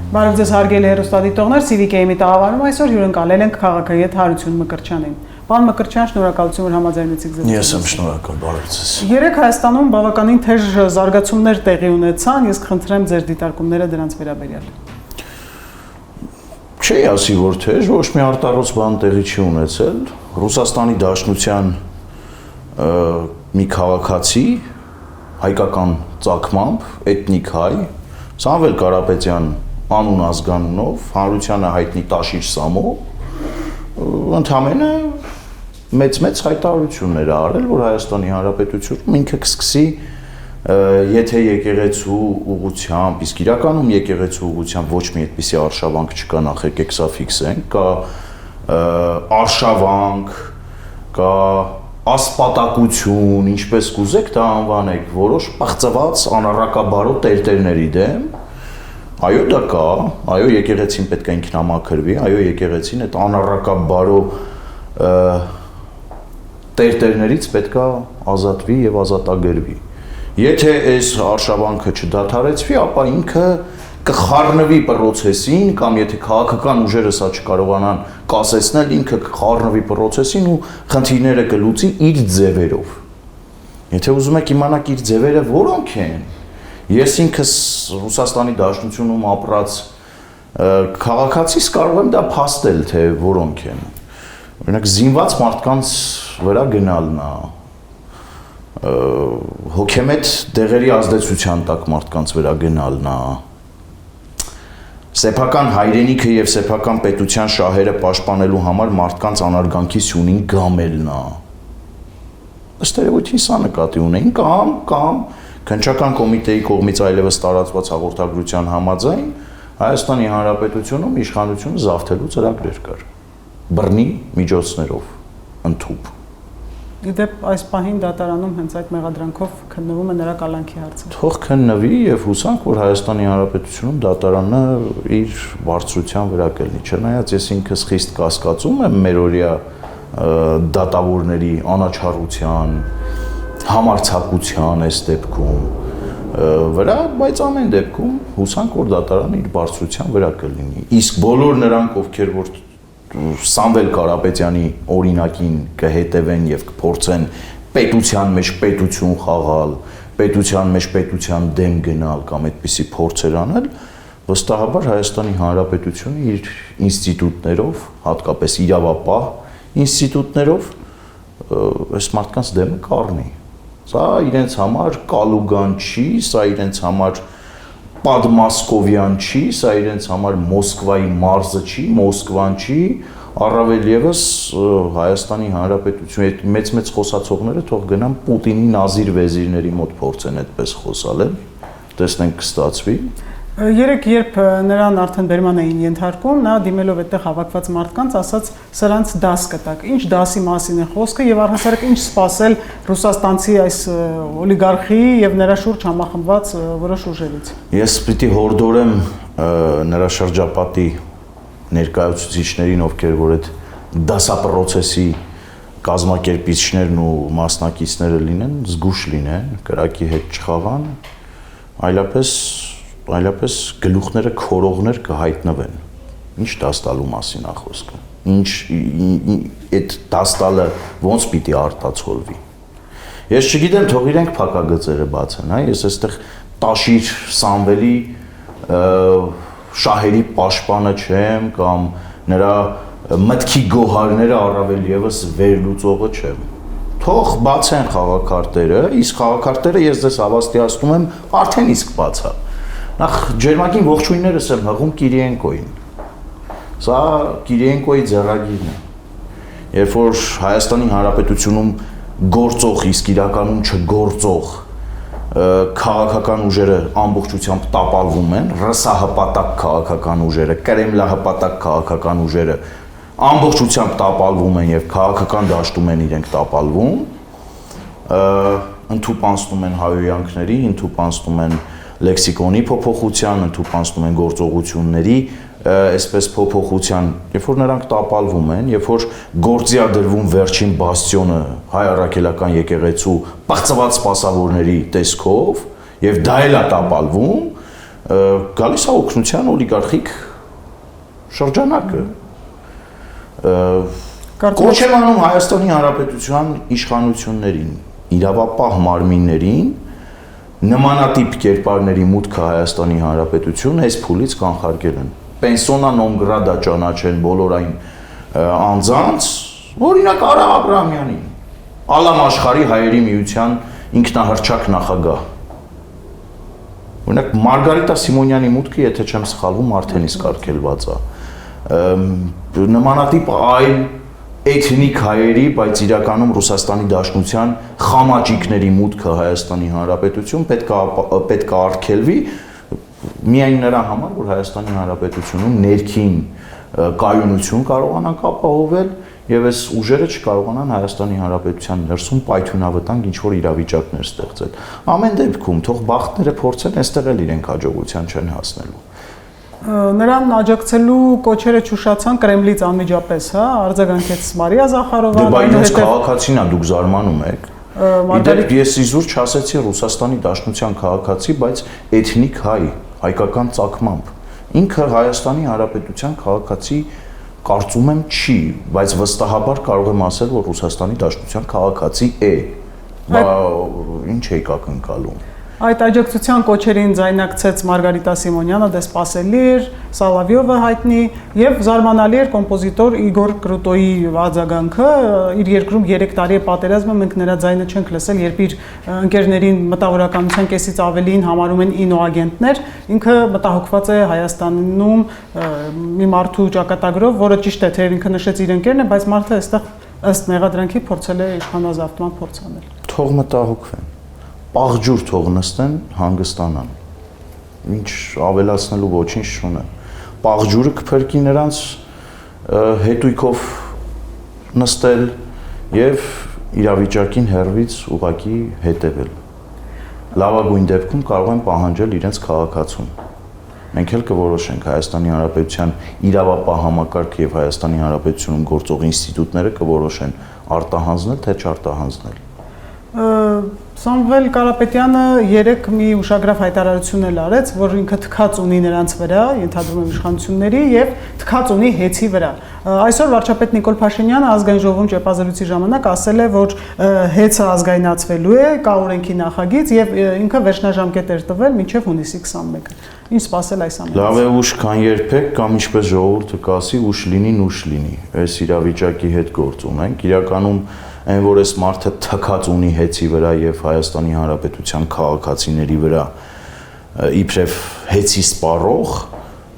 Բարև ձեզ հարգելի հեռուստադիտողներ, CVK-ի տաղավարում այսօր հյուրընկալել ենք քաղաքագետ Հարություն Մկրտչյանին։ Պարոն Մկրտչյան, շնորհակալություն, որ համաձայնեցիք ձեզ։ Ես եմ շնորհակալ, բարև ձեզ։ Երեք Հայաստանում բավականին թեժ զարգացումներ տեղի ունեցան, ես կխնդրեմ ձեր դիտարկումները դրանց վերաբերյալ։ Չի ասի, որ թեժ, ոչ մի արտառոց բան տեղի չի ունեցել։ Ռուսաստանի Դաշնության մի քաղաքացի հայկական ծագմամբ, էթնիկ հայ, Սամվել Կարապետյան անուն ազգանունով, հանրությանը հայտնի Տաշիր Սամո, ընդհանրապես մեծ հայտարարություններ ա արել, որ Հայաստանի Հանրապետությունում ինքը կսկսի եթե եկեղեցու ուղղությամբ, իսկ իրականում եկեղեցու ուղղությամբ ոչ մի այդպիսի արշավանք չկա, նախ եկեք սա ֆիքսենք, կա արշավանք, կա ասպատակություն, ինչպես կուզեք դա անվանեք, որոշ պղծված անառակաբարո տերտերների դեմ, այո դա կա, այո եկեղեցին պետք է ինքնամաքրվի, այո եկեղեցին այդ անառակաբարո տերտերներից պետք է ազատվի եւ ազատագրվի։ Եթե այս արշավանքը չդադարեցվի, ապա ինքը կխառնվի process-ին կամ եթե քաղաքական ուժերը սա չկարողանան կասեցնել, ինքը կխառնվի process-ին ու խնդիրները կլուծի իր ձևերով։ Եթե ուզում եք իմանալ իր ձևերը որոնք են, ես ինքս Ռուսաստանի Դաշնությունում ապրած քաղաքացիս կարող եմ դա փաստել, թե որոնք են։ Օրինակ զինված մարդկանց վրա գնալն է, հոգեմետ դեղերի ազդեցության տակ մարդկանց վրա գնալն է, սեփական հայրենիքը եւ սեփական պետության շահերը պաշտպանելու համար մարդկանց անարգանքի սյունին գամելն է։ Ըստ երևույթին սա նկատի ունեին կամ քննչական կոմիտեի կողմից այլևս տարածված հաղորդագրության համաձայն Հայաստանի Հանրապետությունում իշխանությունը զավթելու ծրագրեր կար։ Բռնի միջոցներով ընդཐུպ։ Իդեպ այս պահին դատարանում հենց այդ մեղադրանքով քննվում է նրա կալանքի հարցը։ Թող քննվի եւ հուսանք, որ Հայաստանի Հանրապետությունում դատարանը իր բարձրության վրա կլինի։ Չնայած ես ինքս խիստ կասկածում եմ մերօրյա դատավորների անաչառության, համարձակության այս դեպքում վրա, բայց ամեն դեպքում հուսանք, որ դատարանը իր բարձրության վրա կլինի։ Իսկ բոլոր նրանք, ովքեր որ Սամվել Կարապետյանի օրինակին կհետևեն եւ կփորձեն պետության մեջ պետություն խաղալ, պետության մեջ պետության դեմ գնալ կամ այդպիսի փորձեր անել, վստահաբար Հայաստանի Հանրապետությունը իր ինստիտուտներով, հատկապես իրավապահ ինստիտուտներով այս մարդկանց դեմը կառնի։ Սա իրենց համար կալուգան չի, սա իրենց համար Պատմասկովյան չի, սա իրենց համար Մոսկվայի մարզը չի, Մոսկվան չի, առավել եւս Հայաստանի Հանրապետությունը այդ մեծ խոսացողները թող գնան Պուտինի նազիր վեզիրների մոտ փորձեն այդպես խոսալ, տեսնենք կստացվի։ Երեք երբ նրան արդեն բերման էին ենթարկում, նա դիմելով այդտեղ հավաքված մարդկանց ասաց սրանց դաս կտակ։ Ինչ դասի մասին է խոսքը եւ առհասարակ ինչ սպասել ռուսաստանցի այս օլիգարխիի եւ նրա շուրջ համախմբված որոշ ուժերից։ Ես պիտի հորդորեմ նրա շրջապատի ներկայացուցիչներին, ովքեր որ այդ դասապրոցեսի կազմակերպիչներն ու մասնակիցները լինեն, զգուշ լինեն, կրակի հետ չխաղան, այլապես գլուխները քորողներ կհայտնվեն։ Ինչ դաս տալու մասին է խոսքը։ Ինչ այդ դաս տալը ոնց պիտի արտացոլվի։ Ես չգիտեմ, թող իրենք փակագծերը բացեն, հա, ես այստեղ Տաշիր Սամվելի շահերի պաշտպանը չեմ կամ նրա մտքի գոհարները առավել եւս վերլուծողը չեմ։ Թող բացեն խաղաքարտերը, իսկ խաղաքարտերը ես ձեզ հավաստիացնում եմ արդեն իսկ բացա։ Նախ ջերմակին ողջույններս եմ հղում Կիրիենկոին։ Սա Կիրիենկոյի ձեռագիրն է։ Երբ որ Հայաստանի Հանրապետությունում գործող, իսկ իրականում չգործող քաղաքական ուժերը ամբողջությամբ տապալվում են, ռսահպատակ քաղաքական ուժերը, կրեմլահպատակ քաղաքական ուժերը ամբողջությամբ տապալվում են եւ քաղաքական դաշտում են իրենք տապալվում, ընդཐուպանցնում են հայոյանքների, ընդཐուպանցնում են լեքսիկոնի փոփոխության, ընդཐուպանցնում են գործողությունների, այսպես փոփոխության, երբ որ նրանք տապալվում են, երբ որ գործի ա դրվում վերջին բաստիոնը հայ առաքելական եկեղեցու պղծված սպասավորների տեսքով, եւ դա էլ է տապալվում, գալիս է օգնության օլիգարխիկ շրջանակը։ Կոչ եմ անում Հայաստանի Հանրապետության իշխանություններին, իրավապահ մարմիններին նմանատիպ կերպարների մուտքը Հայաստանի Հանրապետություն այս փուլից կանխարգել են։ Պենսոնա նոն գրադա ճանաչեն բոլոր այն անձանց, օրինակ Արա Աբրահամյանին, Ալամ Աշխարհի հայերի միության ինքնահռչակ նախագահ։ Օրինակ Մարգարիտա Սիմոնյանի մուտքը, եթե չեմ սխալվում, արդեն իսկ արգելված է։ Նմանատիպ այլ էթնիկ հայերի, բայց իրականում Ռուսաստանի Դաշնության խամաճիկների մուտքը Հայաստանի Հանրապետություն պետք է արգելվի միայն նրա համար, որ Հայաստանի Հանրապետությունում ներքին կայունություն կարողանանք ապահովել եւ այս ուժերը չկարողանան Հայաստանի Հանրապետության ներսում պայթյունավտանգ ինչ-որ իրավիճակներ ստեղծել։ Ամեն դեպքում թող բախտները փորձեն, այստեղ էլ իրենք հաջողության չեն հասնելու։ Նրան աջակցելու կոչերը ճուշացան Կրեմլից անմիջապես, հա, արձագանքեց Մարիա Զախարովան, դե բայց ինձ քաղաքացին է, դուք զարմանում եք։ Իդեպ ես իզուր չասեցի Ռուսաստանի Դաշնության քաղաքացի, բայց էթնիկ հայ, հայկական ծագմամբ։ Ինքը Հայաստանի Հանրապետության քաղաքացի կարծում եմ չի, բայց վստահաբար կարող եմ ասել, որ Ռուսաստանի Դաշնության քաղաքացի է։ Ինչ եք ակնկալում։ Այդ աջակցության կոչերին ձայնակցեց Մարգարիտա Սիմոնյանը, դե սպասելի էր, Սալավյովը հայտնի եւ զարմանալի էր կոմպոզիտոր Իգոր Կրուտոյի արձագանքը, իր երկրում 3 տարի է պատերազմը, մենք նրա ձայնը չենք լսել, երբ իր ընկերներին մտավորականության կեսից ավելին համարում են ինոագենտներ, ինքը մտահոգված է Հայաստանում մի մարդու ճակատագրով, որը ճիշտ է, թե ինքը նշեց իր ընկերն է, բայց մարդը այստեղ ըստ մեղադրանքի փորձել է իշխանազավթման փորձ անել։ Թող մտահոգվեն։ Պաղջուր թող նստեն, հանգստանան։ Ինչ ավելացնելու ոչինչ չունեմ։ Պաղջուրը կփրկի նրանց հետույքով նստել եւ իրավիճակին հերվից ուղակի հետևել։ Լավագույն դեպքում կարող են պահանջել իրենց քաղաքացուն։ Մենք էլ կորոշենք Հայաստանի Հանրապետության իրավապահ համակարգը եւ Հայաստանի Հանրապետությունում գործող ինստիտուտները կորոշեն արտահանձնել թե չարտահանձնել։ Սամվել Կարապետյանը երեք մի ուշագրավ հայտարարություն էլ արեց, որ ինքը թքած ունի նրանց վրա, ենթադրում եմ իշխանությունների եւ թքած ունի հեծի վրա։ Այսօր վարչապետ Նիկոլ Փաշինյանը ազգային ժողովում ճեպազրույցի ժամանակ ասել է, որ հեծը ազգայնացվելու է, կա օրենքի նախագիծ եւ ինքը վերջնաժամկետ էր տվել մինչեւ հունիսի 21-ը։ Ինչ սպասել այս ամենից։ Լավ է ուշ քան երբեք կամ ինչպես ժողովուրդը կասի, ուշ լինի, նուշ լինի։ Այս իրավիճակի հետ գործ ունենք։ Իրականում այն որ այս մարդը թքած ունի հեծի վրա եւ Հայաստանի Հանրապետության քաղաքացիների վրա իբրև հեծի սպառող,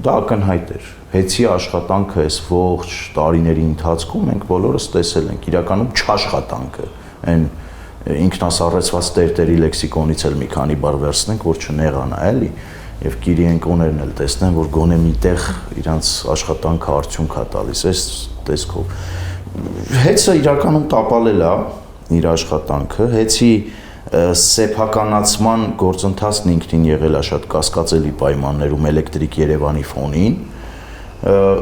դա ակնհայտ էր։ Հեծի աշխատանքը այս ողջ տարիների ընթացքում մենք բոլորս տեսել ենք, իրականում չաշխատանքը, այն ինքնասառեցված տերտերի լեքսիկոնից էլ մի քանի բառ վերցնենք, որ չնեղանա, էլի, եւ Կիրիենկոներն էլ տեսնեն, որ գոնե միտեղ իրանց աշխատանքը արդյունք է տալիս, այս տեսքով։ Հեծը իրականում տապալել է իր աշխատանքը, հեծի սեփականացման գործընթացն ինքնին եղել է շատ կասկածելի պայմաններում էլեկտրիկ Երևանի ֆոնին,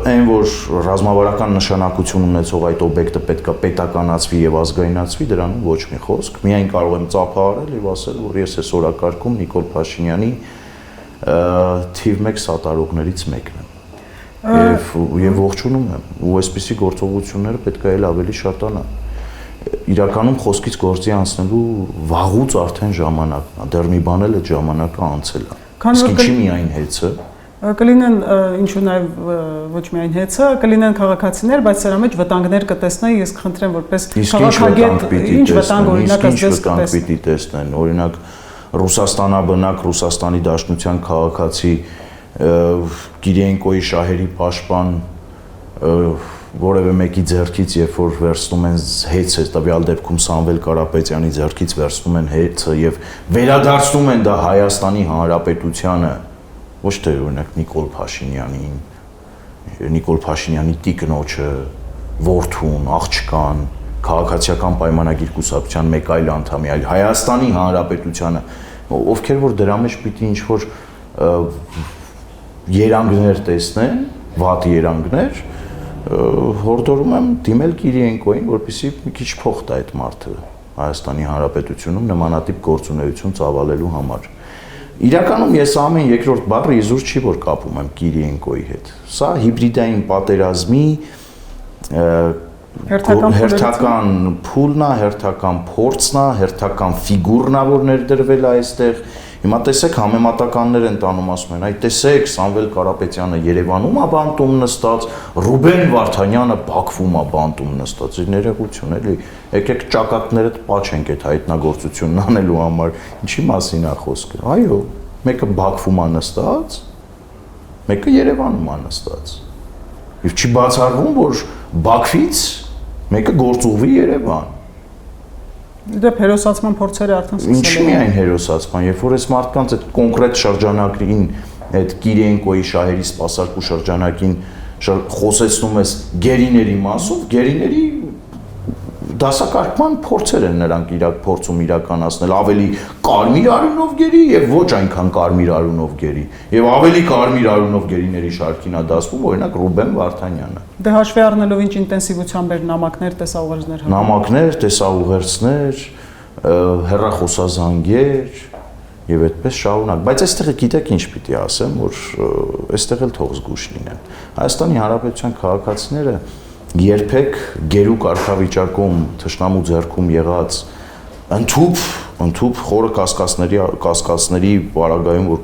այն որ ռազմավարական նշանակություն ունեցող այդ օբյեկտը պետք է պետականացվի եւ ազգայնացվի, դրանում ոչ մի խոսք, միայն կարող եմ ծափահարել եւ ասել, որ ես այս օրակարգում Նիկոլ Փաշինյանի թիվ 1 սատարողներից մեկն եմ։ Եվ ողջունում եմ, ու այսպիսի գործողությունները պետք է ավելի շատանա։ Իրականում խոսքից գործի անցնելու վաղուց արդեն ժամանակն է, դեռ մի բան էլ այդ ժամանակը անցել է։ Իսկ ինչի միայն հեծը։ Կլինեն ինչու նաև ոչ միայն հեծը, կլինեն քաղաքացիներ, բայց սրա մեջ վտանգներ կտեսնեն, ես կխնդրեմ որպես քաղաքագետ ինչ վտանգ օրինակ ասես պիտի տեսնեն, օրինակ Ռուսաստանաբնակ Ռուսաստանի Դաշնության քաղաքացի Կիրիենկոյի շահերի պաշտպան որևէ մեկի ձեռքից երբ որ վերցնում են հեծը, տվյալ դեպքում Սամվել Կարապետյանի ձեռքից վերցնում են հեծը եւ վերադարձնում են դա Հայաստանի Հանրապետությանը, ոչ թե օրինակ Նիկոլ Փաշինյանին, Նիկոլ Փաշինյանի տիկնոջը, որդուն, աղջկան, քաղաքացիական պայմանագիր կուսակցության մեկ այլ անդամի, այլ Հայաստանի Հանրապետությանը, ովքեր որ դրա մեջ պիտի ինչ-որ երանգներ տեսնեն, վատ երանգներ, հորդորում եմ դիմել Կիրիենկոյին, որպեսզի մի քիչ փող տա այդ մարդը Հայաստանի Հանրապետությունում նմանատիպ գործունեություն ծավալելու համար։ Իրականում ես ամեն երկրորդ բառը իզուր չի որ կապում եմ Կիրիենկոյի հետ։ Սա հիբրիդային պատերազմի հերթական փուլն է, հերթական փորձն է, հերթական ֆիգուրն է, որ ներդրվել է այստեղ։ Հիմա տեսեք համեմատականներ են տանում ասում են, այ տեսեք Սամվել Կարապետյանը Երևանում է բանտում նստած, Ռուբեն Վարդանյանը Բաքվում է բանտում նստած։ Իր ներողություն էլի, եկեք ճակատներդ պաչենք այդ հայտնագործությունն անելու համար։ Ինչի մասին է խոսքը։ Այո, մեկը Բաքվում է նստած, մեկը Երևանում է նստած։ Եվ չի բացառվում, որ Բաքվից մեկը գործուղվի Երևան։ Դե հերոսացման փորձերը արդեն սկսել են։ Ինչի՞ միայն հերոսացման, երբ որ այս մարդկանց այդ կոնկրետ շրջանակին, այդ Կիրիենկոյի շահերի սպասարկու շրջանակին խոսեցնում ես գերիների մասով, գերիների դասակարգման փորձեր են նրանք փորձում իրականացնել, ավելի կարմիր արյունով գերի եւ ոչ այնքան կարմիր արյունով գերի, եւ ավելի կարմիր արյունով գերիների շարքին է դասվում օրինակ Ռուբեն Վարդանյանը։ Դե հաշվի առնելով ինչ ինտենսիվությամբ էր նամակներ, տեսաուղերձներ։ Նամակներ, տեսաուղերձներ, հեռախոսազանգեր եւ այդպես շարունակ, բայց այստեղ գիտեք ինչ պիտի ասեմ, որ այստեղ էլ թող զգուշ լինեն։ Հայաստանի Հանրապետության քաղաքացիները երբեք գերու կարգավիճակում թշնամու ձեռքում եղած ընդհուպ խորը կասկածների պարագայում որ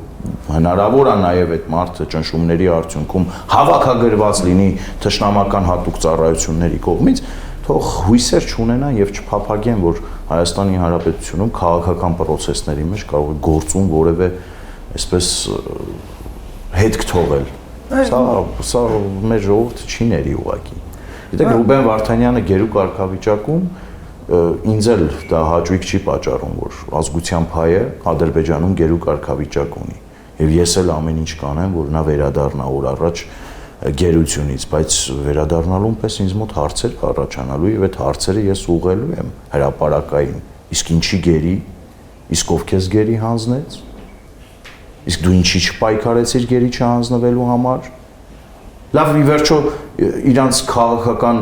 հնարավոր է նաև այդ մարդը ճնշումների արդյունքում հավաքագրված լինի թշնամական հատուկ ծառայությունների կողմից, թող հույսեր չունենան եւ չփափագեն, որ Հայաստանի Հանրապետությունում քաղաքական process-ների մեջ կարող է գործում որևէ այսպես հետք թողել։ Սա մեր ժողովուրդը չի ների ուղղակի։ Գիտեք Ռուբեն Վարդանյանը գերու կարգավիճակում ինձ էլ դա հաճույք չի պատճառում, որ ազգությամբ հայը Ադրբեջանում գերու կարգավիճակ ունի։ Եվ ես էլ ամեն ինչ կանեմ, որ նա վերադառնա օր առաջ գերությունից, բայց վերադառնալուն պես ինձ մոտ հարցեր առաջանալու եւ այդ հարցերը ես ուղղելու եմ հրապարակային։ Իսկ ինչի գերի, իսկ ով քեզ գերի հանձնեց։ Իսկ դու ինչի չպայքարեցիր գերի չհանձնվելու համար։ Լավ, ի վերջո իրանց քաղաքական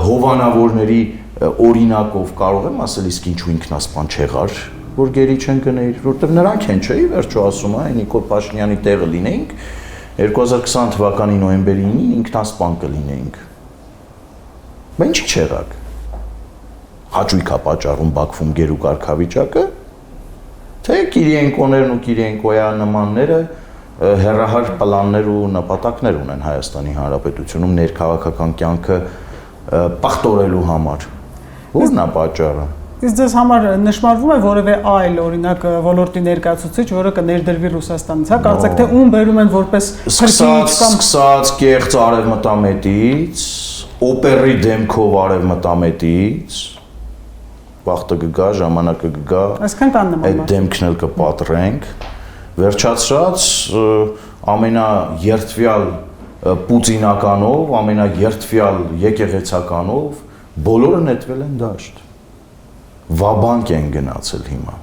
հովանավորների օրինակով կարող եմ ասել, իսկ ինչու ինքնասպան չեղար, որ գերի չեն գնեիր, որտեղ նրանք են, չէ՞, ի վերջո ասում է, Նիկոլ Փաշինյանի տեղը լինեինք, 2020 թվականի նոյեմբերի 9-ին ինքնասպան կլինեինք։ Բայց ինչի չեղաք։ Հաճույք է պատճառում Բաքվում գերու կարգավիճակը, թե Կիրիենկոներն ու Կիրիենկոյան նմանները հերահար պլաններ ու նպատակներ ունեն Հայաստանի Հանրապետությունում ներքաղաքական կյանքը պախտորելու համար։ Ո՞րն է պատճառը։ Իսկ ձեզ համար նշмарվում է որևէ այլ օրինակ ոլորտի ներկայացուցիչ, որը կներդրվի Ռուսաստանից, հա, կարծեք թե ում բերում են որպես քրկիչ կամ սկսած կեղծ արևմտամետից, օպերի դեմքով արևմտամետից, վաղտը կգա, ժամանակը կգա, այսքան կան նման այդ դեմքն էլ կպատրենք, վերջացրած ամենաերթվյալ պուտինականով, ամենաերթվյալ եկեղեցականով բոլորը նետվել են դաշտ։ Վաբանկ են գնացել հիմա։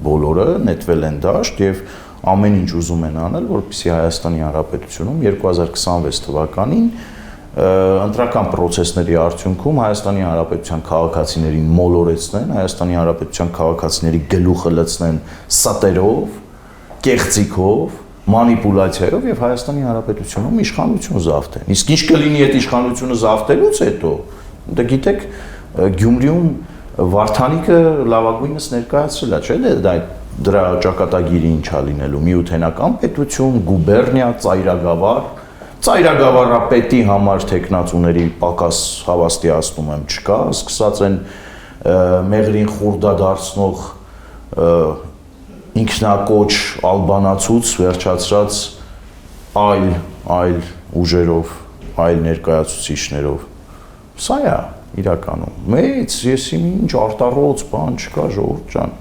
Բոլորը նետվել են դաշտ եւ ամեն ինչ ուզում են անել, որպեսզի Հայաստանի Հանրապետությունում 2026 թվականին ընտրական process-ների արդյունքում Հայաստանի Հանրապետության քաղաքացիներին մոլորեցնեն, Հայաստանի Հանրապետության քաղաքացիների գլուխը լցնեն սատերով, կեղծիքով, մանիպուլյացիայով եւ Հայաստանի Հանրապետությունում իշխանություն զավթեն։ Իսկ ինչ կլինի այդ իշխանությունը զավթելուց հետո, դե գիտեք, Գյումրիում Վարդանիկը լավագույնս ներկայացրել է, չէ՞ դա դրա ճակատագիրի ինչա լինելու միութենական պետություն, գուբերնիա, ծայրագավառապետի համար տեխնացուների պակաս հավաստիացնում եմ չկա, սկսած են մեղրին խուրդա դարձնող ինքնակոչ ալբանացուց վերջացրած այլ ուժերով, այլ ներկայացուցիչներով։ Սա է իրականում։ Մեծ, ես ինչ արտառոց բան չկա, ժողովուրդ ջան,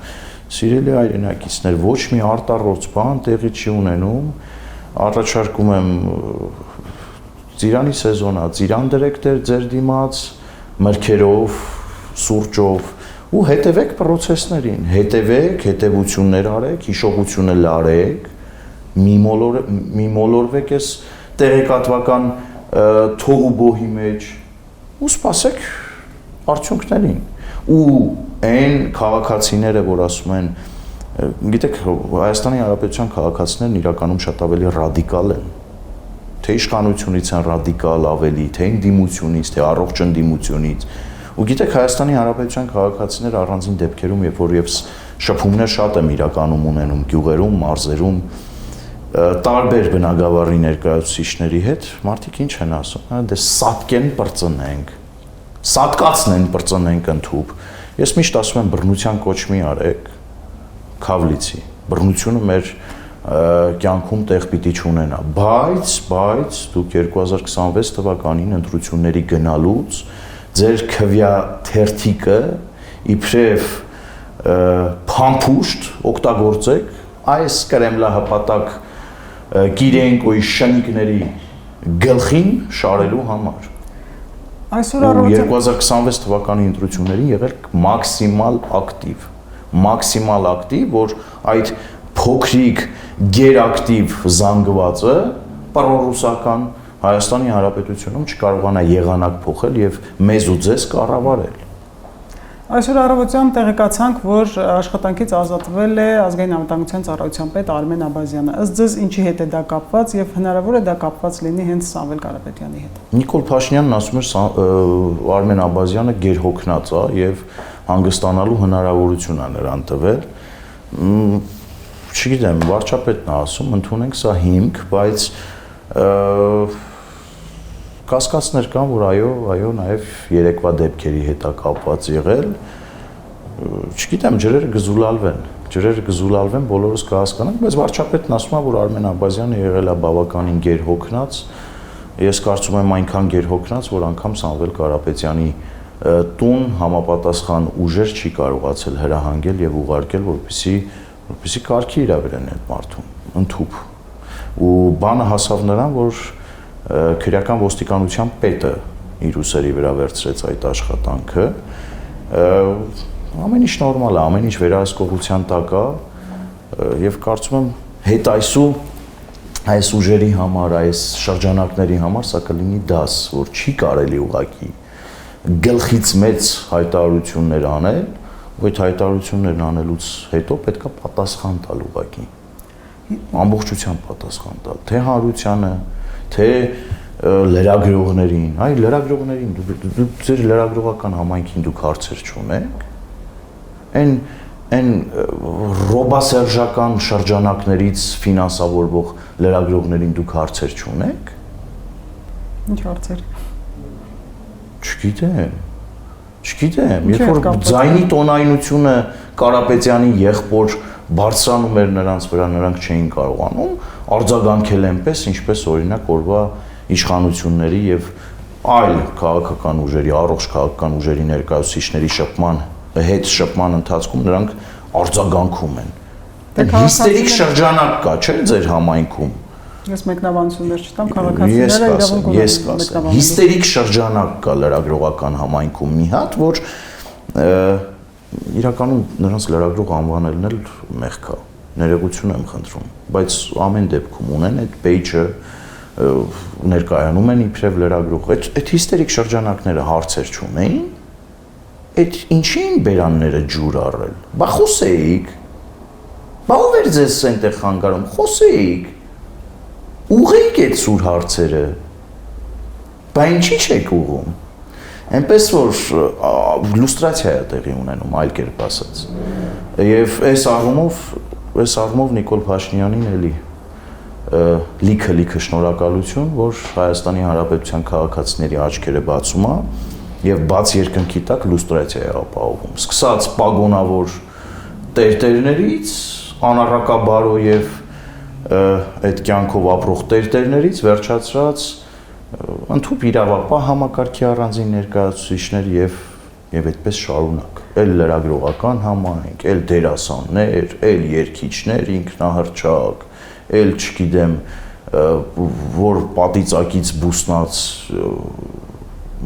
սիրելի հայրենակիցներ, ոչ մի արտառոց բան տեղի չի ունենում, առաջարկում եմ ծիրանի սեզոնա, ծիրան դրեք ձեր դիմաց, մրգերով, սուրճով ու հետևեք process-ներին, հետևեք, հետևություններ արեք, հիշողությունը լարեք, մի մոլորվեք այս տեղեկատվական թողուբոհի մեջ ու սպասեք արդյունքներին։ Ու այն քաղաքացիները, որ ասում են Գիտեք, Հայաստանի Հանրապետության քաղաքացիներն իրականում շատ ավելի ռադիկալ են։ Թե իշխանությունից են ռադիկալ ավելի, թե ընդդիմությունից, թե առողջ ընդդիմությունից։ Ու գիտեք, Հայաստանի Հանրապետության քաղաքացիները առանձին դեպքերում, երբ որ եւս շփումներ շատ եմ իրականում ունենում գյուղերում, մարզերում, տարբեր բնակավարի ներկայացուցիչների հետ, մարդիկ ինչ են ասում, դե սատկեն բրծնենք, սատկացնեն բրծնենք ընդհուպ։ Ես միշտ ասում եմ բռնության կոչ մի արեք, քավլիցի։ Բռնությունը մեր կյանքում տեղ պիտի չունենա, բայց դուք 2026 թվականին ընտրությունների գնալուց ձեր քվյա թերթիկը իբրև փամփուշտ օգտագործեք այս կրեմլահպատակ Կիրենկոյի շնիկների գլխին շարելու համար։ Այսօր առավոտյան 2026 թվականի ընտրություններին եղել մաքսիմալ ակտիվ, որ այդ փոքրիկ գերակտիվ զանգվածը պրոռուսական Հայաստանի Հանրապետությունում չկարողանա եղանակ փոխել եւ մեզ ու ձեզ կառավարել։ Այսօր առավոտյան տեղեկացանք, որ աշխատանքից ազատվել է ազգային անվտանգության ծառայության պետ Արմեն Աբազյանը։ Ըստ ձեզ ինչի հետ է դա կապված եւ հնարավոր է դա կապված լինի հենց Սամվել Կարապետյանի հետ։ Նիկոլ Փաշինյանն ասում էր Արմեն Աբազյանը գերհոգնած է եւ հանգստանալու հնարավորություն է նրան տվել։ Չգիտեմ, վարչապետն է ասում, ընդունենք սա հիմք, բայց կասկածներ կան, որ այո, նաև երեկվա դեպքերի հետ է կապված եղել։ Չգիտեմ, ջրերը գզուլալվեն, բոլորս կհասկանանք, բայց վարչապետն ասում է, որ Արմեն Աբազյանը եղել է բավականին գերհոգնած։ Ես կարծում եմ այնքան գերհոգնած, որ անգամ Սամվել Կարապետյանի տուն համապատասխան ուժեր չի կարողացել հրահանգել եւ ուղարկել, որպեսզի կարգի իրավերեն այդ մարդուն, ընդհուպ։ Ու բանը հասավ նրան, որ քրեական ոստիկանության պետը իր ուսերի վրա վերցրեց այդ աշխատանքը, ամեն ինչ նորմալ է, ամեն ինչ վերահսկողության տակ է, եւ կարծում եմ հետայսու այս ուժերի համար, այս շրջանակների համար սա կլինի դաս, որ չի կարելի ուղղակի գլխից մեծ հայտարարություններ անել, ու այդ հայտարարություններն անելուց հետո պետքա պատասխան տալ ուղղակի, ամբողջությամբ պատասխան տալ, թե հանրությանը, թե լրագրողներին, այ լրագրողներին, դուք ձեր լրագրողական համայնքին դուք հարցեր չունեք, այն ռոբասերժական շրջանակներից ֆինանսավորվող լրագրողներին դուք հարցեր չունեք։ Ինչ հարցեր։ Չգիտեմ, երբ որ ձայնի տոնայնությունը Կարապետյանի եղբոր բարձրանում էր նրանց վրա, նրանք չէին կարողանում արձագանքել այնպես, ինչպես օրինակ օրվա իշխանությունների եւ այլ քաղաքական ուժերի, առողջ քաղաքական ուժերի ներկայացուցիչների շփման ընթացքում նրանք արձագանքում են։ Հիստերիկ շրջանակ կա, չէ՞ ձեր համայնքում։ Ես մեկնաբանություններ չտամ, քաղաքացիները իրավունք ունեն։ Հիստերիկ շրջանակ կա լրագրողական համայնքում մի հատ, որ իրականում նրանց լրագրող անվանելն էլ մեղք է, ներողություն եմ խնդրում, բայց ամեն դեպքում ունեն այդ page-ը ներկայանում են իբրև լրագրող։ Այդ հիստերիկ շրջանակները հարցեր չունեին, այդ ինչին բերանները ջուր առել։ Բա խոսեիք։ Բա ով էր ձեզ այնտեղ խանգարում, խոսեիք։ Ուղղեիք այդ սուր հարցերը։ Բա ինչի՞ չեք ուղղում։ Այնպես որ լուստրացիա է տեղի ունենում, այլ կերպ ասած։ Եվ այս առումով Նիկոլ Փաշինյանին էլի լիքը շնորհակալություն, որ Հայաստանի Հանրապետության քաղաքացիների աչքերը բացում է եւ բաց երկնքի տակ լուստրացիա է ապահովում։ Սկսած պագոնավոր տերտերներից, անառակաբարո եւ այդ կյանքով ապրող տերտերներից վերջացրած ընդհանուր իրավապահ համակարգի առանձին ներկայացուցիչներ եւ այդպես շարունակ։ Էլ լրագրողական համայնք, էլ դերասաններ, էլ երգիչներ ինքնահռչակ, էլ չգիտեմ որ պատիծակից բուսնած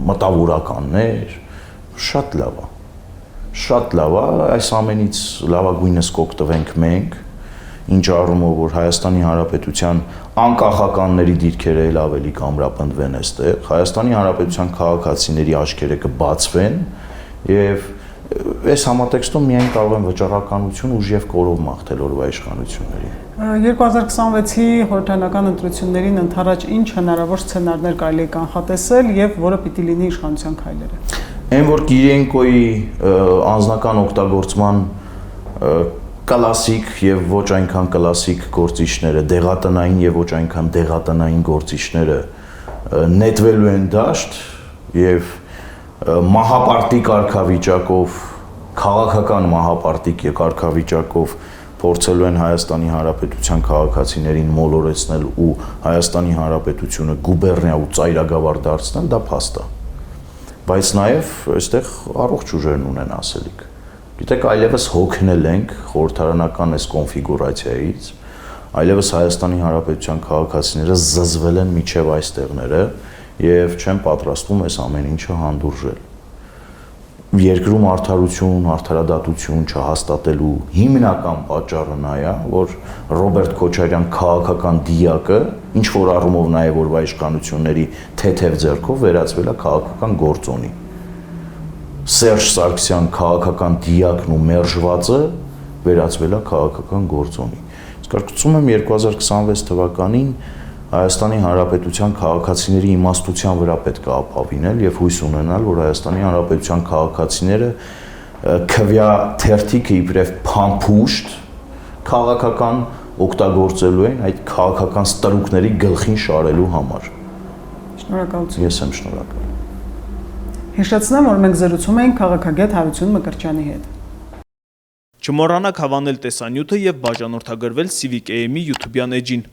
մտավորականներ, շատ լավ է, այս ամենից լավագույնս կօգտվենք մենք, ինչ առումով որ Հայաստանի Հանրապետության անկախականների դիրքերը էլ ավելի կամրապնդվեն այստեղ, Հայաստանի Հանրապետության քաղաքացիների աչքերը կբացվեն եւ Այս համատեքստում միայն կարող են վճռականություն ուժ եւ կորով մաղթել օրվա իշխանությունների։ 2026-ի խորհրդարանական ընտրություններին ընդառաջ ինչ հնարավոր սցենարներ կարելի է կանխատեսել եւ որը պիտի լինի իշխանության քայլերը։ Այն որ Կիրենկոյի անձնական օգտագործման կլասիկ եւ ոչ այնքան կլասիկ գործիչները, դեղատնային եւ ոչ այնքան դեղատնային գործիչները նետվելու են դաշտ եւ մահապարտի կարգավիճակով, քաղաքական մահապարտի կարգավիճակով փորձելու են Հայաստանի Հանրապետության քաղաքացիներին մոլորեցնել ու Հայաստանի Հանրապետությունը գուբերնիա ու ծայրագավառ դարձնել, դա փաստ է։ Բայց նաեւ այստեղ առողջ ուժերն ունեն ասելիք։ Գիտեք, այլևս հոգնել ենք խորհրդարանական այս կոնֆիգուրացիայից, այլևս Հայաստանի Հանրապետության քաղաքացիները զզվել են միջև այս տեղները եւ չեն պատրաստվում այս ամեն ինչը հանդուրժել։ Երկրում արդարություն, արդարադատություն չհաստատելու հիմնական պատճառը նա է, որ Ռոբերտ Քոչարյան քաղաքական դիակը, ինչ որ առումով նաեւ օրվա իշխանությունների թեթև ձեռքով վերածվել է քաղաքական գործոնի։ Սերժ Սարգսյան քաղաքական դիակն ու մերժվածը վերածվել է քաղաքական գործոնի։ Իսկ կարծում եմ 2026 թվականին Հայաստանի Հանրապետության քաղաքացիների իմաստության վրա պետք է ապավինել եւ հույս ունենալ, որ Հայաստանի Հանրապետության քաղաքացիները քվյա թերթիկը իբրև փամփուշտ քաղաքական օգտագործելու են այդ քաղաքական ստրուկների գլխին շարելու համար։ Շնորհակալություն։ Ես եմ շնորհակալ։ Հիշեցնեմ, որ մենք զրուցում ենք քաղաքագետ Հարություն Մկրտչյանի հետ։ Չմոռանաք հավանել տեսանյութը եւ բաժանորդագրվել Civic AM-ի YouTube-յան էջին։